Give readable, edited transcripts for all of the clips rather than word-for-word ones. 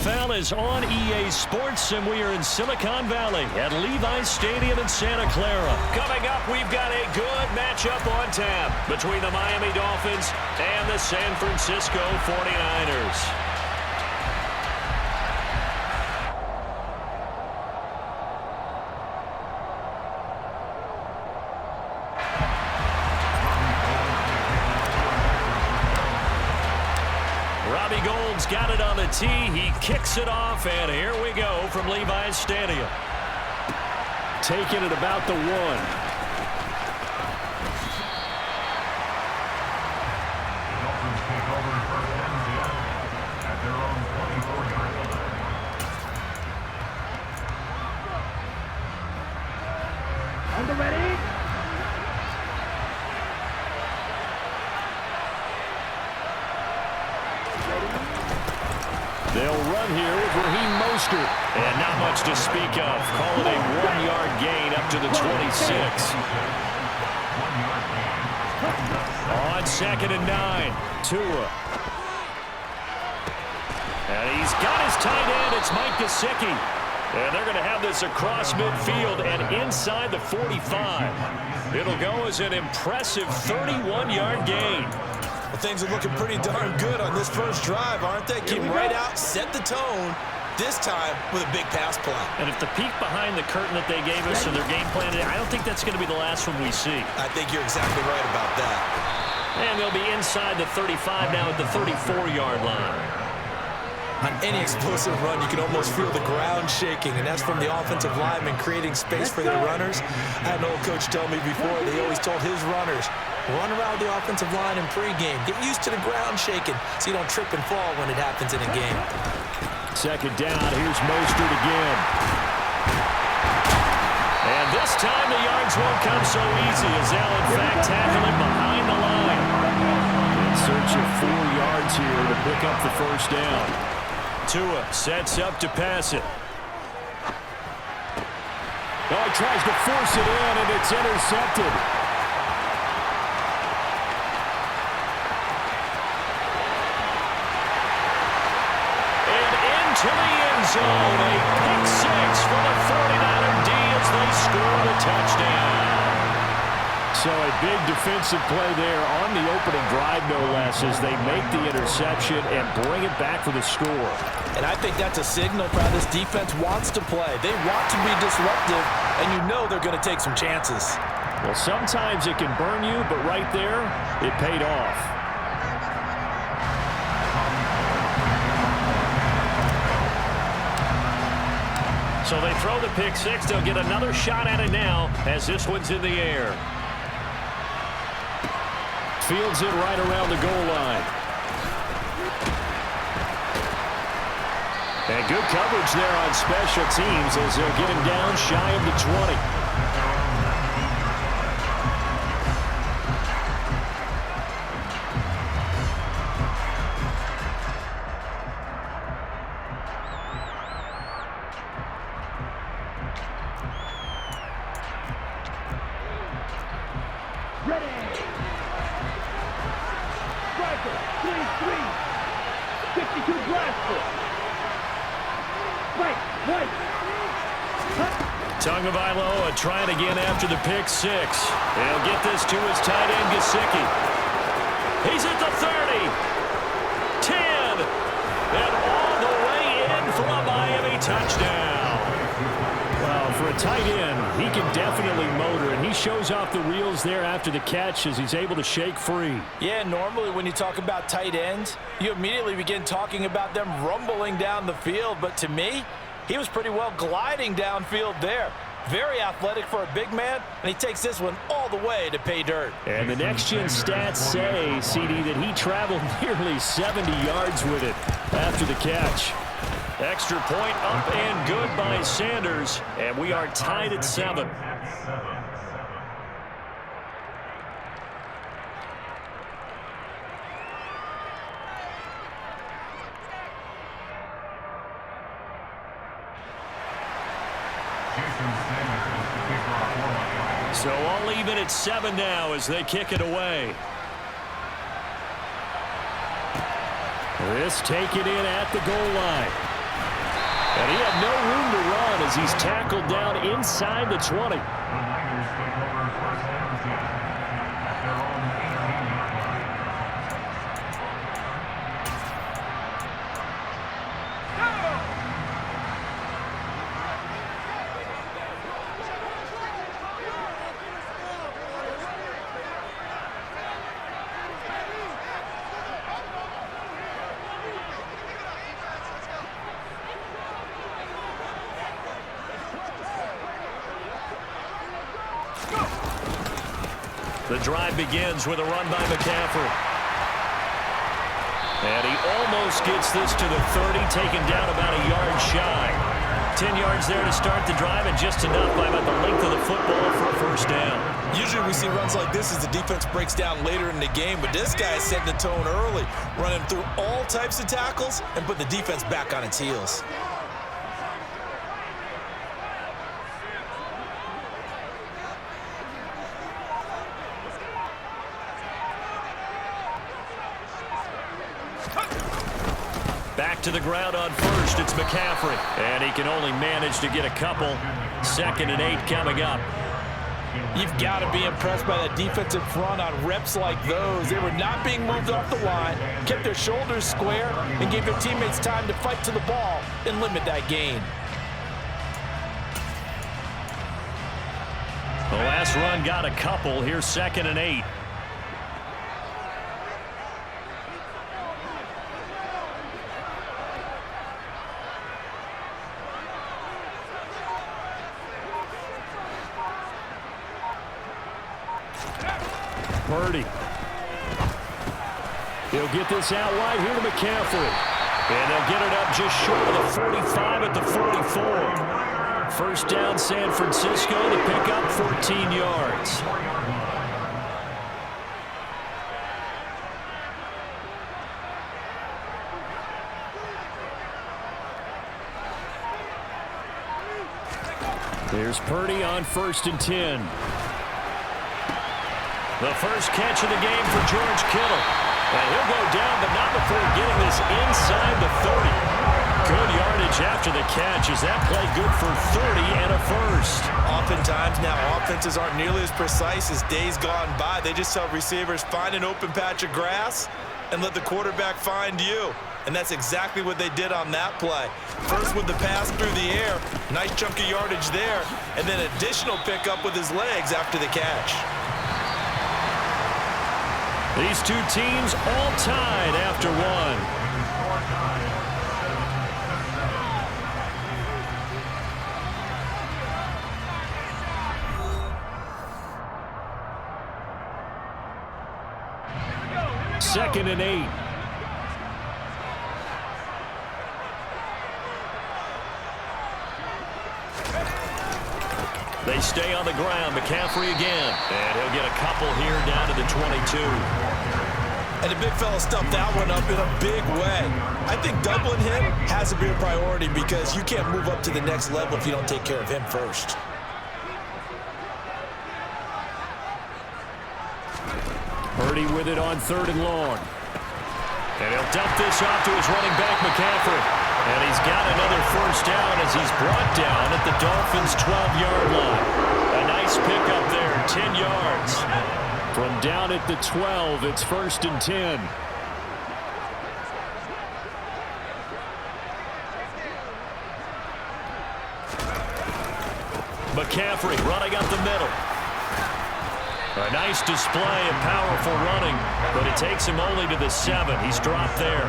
NFL is on EA Sports, and we are in Silicon Valley at Levi's Stadium in Santa Clara. Coming up, we've got a good matchup on tap between the Miami Dolphins and the San Francisco 49ers. Robbie Gould's got it on the tee. He kicks it off, and here we go from Levi's Stadium. Taking it about the 1. They'll run here with Raheem Mostert. And not much to speak of. Call it a 1-yard gain up to the 26. On 2nd and 9. Tua. And he's got his tight end. It's Mike Gesicki. And they're going to have this across midfield and inside the 45. It'll go as an impressive 31-yard gain. Well, things are looking pretty darn good on this first drive, aren't they? Came right out, set the tone, this time with a big pass play. And if the peek behind the curtain that they gave us and their game plan, I don't think that's going to be the last one we see. I think you're exactly right about that. And they'll be inside the 35 now at the 34-yard line. On any explosive run, you can almost feel the ground shaking, and that's from the offensive linemen creating space for their runners. I had an old coach tell me before, they always told his runners, run around the offensive line in pregame. Get used to the ground shaking so you don't trip and fall when it happens in a game. 2nd down, here's Mostert again. And this time the yards won't come so easy as they'll in fact tackle him behind the line. In search of 4 yards here to pick up the first down. Tua sets up to pass it. Oh, he tries to force it in, and it's intercepted. And into the end zone, a pick 6 for the 49er D as they score the touchdown. So a big defensive play there on the opening drive, no less, as they make the interception and bring it back for the score. And I think that's a signal for how this defense wants to play. They want to be disruptive, and you know they're going to take some chances. Well, sometimes it can burn you, but right there, it paid off. So they throw the pick 6. They'll get another shot at it now as this one's in the air. Fields it right around the goal line. And good coverage there on special teams as they'll get him down shy of the 20. Tagovailoa trying again after the pick 6. He'll get this to his tight end, Gesicki. He's at the 30. 10. And all the way in for a Miami touchdown. Well, for a tight end, he can definitely motor, and he shows off the reels there after the catch as he's able to shake free. Yeah, normally when you talk about tight ends, you immediately begin talking about them rumbling down the field. But to me, he was pretty well gliding downfield there. Very athletic for a big man, and he takes this one all the way to pay dirt. And the next-gen stats say, CD, that he traveled nearly 70 yards with it after the catch. Extra point up and good by Sanders, and we are tied at 7. So all even at 7 now as they kick it away. This taken in at the goal line. And he had no room to run as he's tackled down inside the 20. The drive begins with a run by McCaffrey. And he almost gets this to the 30, taken down about a yard shy. 10 yards there to start the drive, and just enough by about the length of the football for a first down. Usually we see runs like this as the defense breaks down later in the game, but this guy is setting the tone early, running through all types of tackles and put the defense back on its heels. Back to the ground on first, it's McCaffrey. And he can only manage to get a couple. 2nd and 8 coming up. You've got to be impressed by that defensive front on reps like those. They were not being moved off the line, kept their shoulders square, and gave their teammates time to fight to the ball and limit that gain. The last run got a couple. Here's 2nd and 8. Purdy. He'll get this out wide here to McCaffrey. And they'll get it up just short of the 45 at the 44. First down, San Francisco. The pickup, 14 yards. There's Purdy on 1st and 10. The first catch of the game for George Kittle. And he'll go down, but not before getting this inside the 30. Good yardage after the catch. Is that play good for 30 and a first? Oftentimes now offenses aren't nearly as precise as days gone by. They just tell receivers, find an open patch of grass and let the quarterback find you. And that's exactly what they did on that play. First with the pass through the air, nice chunk of yardage there, and then additional pickup with his legs after the catch. These two teams all tied after one. Second and 8. They stay on the ground. McCaffrey again. And he'll get a couple here down to the 22. And the big fella stuffed that one up in a big way. I think doubling him has to be a priority because you can't move up to the next level if you don't take care of him first. Purdy with it on 3rd and long. And he'll dump this off to his running back, McCaffrey. And he's got another first down as he's brought down at the Dolphins' 12-yard line. A nice pickup there, 10 yards. From down at the 12, it's 1st and 10. McCaffrey running up the middle. A nice display of powerful running, but it takes him only to the 7. He's dropped there.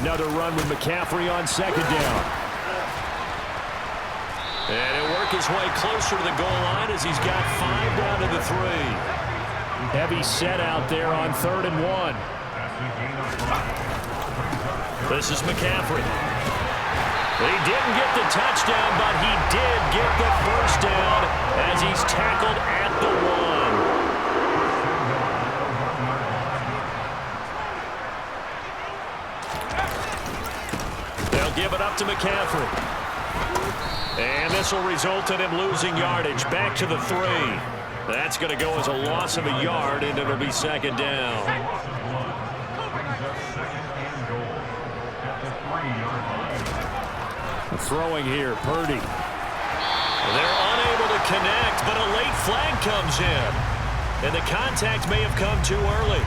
Another run with McCaffrey on 2nd down. And he'll work his way closer to the goal line as he's got 5 down to the 3. Heavy set out there on 3rd and 1. This is McCaffrey. He didn't get the touchdown, but he did get the first down as he's tackled at the 1. They'll give it up to McCaffrey. And this will result in him losing yardage back to the 3. That's going to go as a loss of a yard, and it'll be second down. Throwing here, Purdy. They're unable to connect, but a late flag comes in. And the contact may have come too early.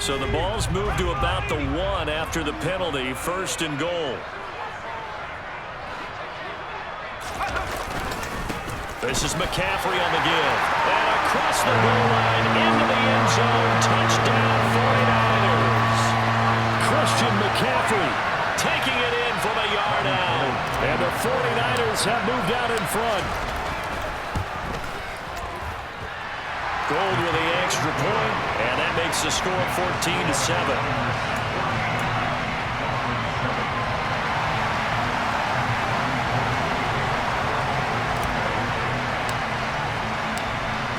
So the ball's moved to about the 1 after the penalty, 1st and goal. This is McCaffrey on the give. And across the goal line, into the end zone, touchdown 49ers. Christian McCaffrey taking it in from a yard out. And the 49ers have moved out in front. Gold with the extra point, and that makes the score 14-7.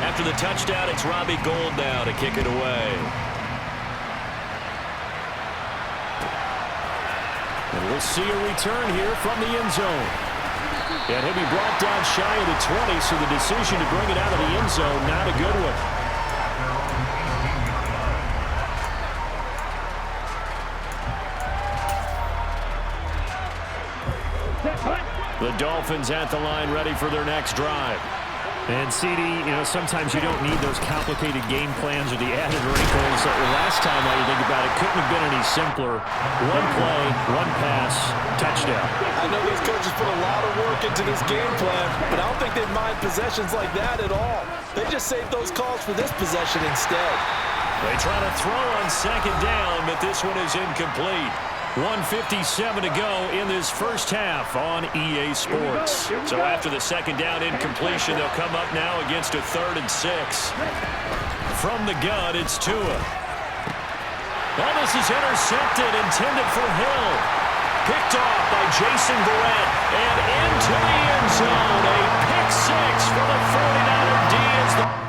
After the touchdown, it's Robbie Gould now to kick it away. And we'll see a return here from the end zone. And he'll be brought down shy of the 20, so the decision to bring it out of the end zone, not a good one. The Dolphins at the line, ready for their next drive. And, CD, sometimes you don't need those complicated game plans or the added wrinkles. Last time, while you think about it, couldn't have been any simpler. One play, one pass, touchdown. I know those coaches put a lot of work into this game plan, but I don't think they mind possessions like that at all. They just saved those calls for this possession instead. They try to throw on second down, but this one is incomplete. 1:57 to go in this first half on EA Sports. So after the second down incompletion, they'll come up now against a 3rd and 6. From the gun, it's Tua. Well, this is intercepted, intended for Hill. Picked off by Jason Verrett, and into the end zone. A pick 6 for the 49er D as the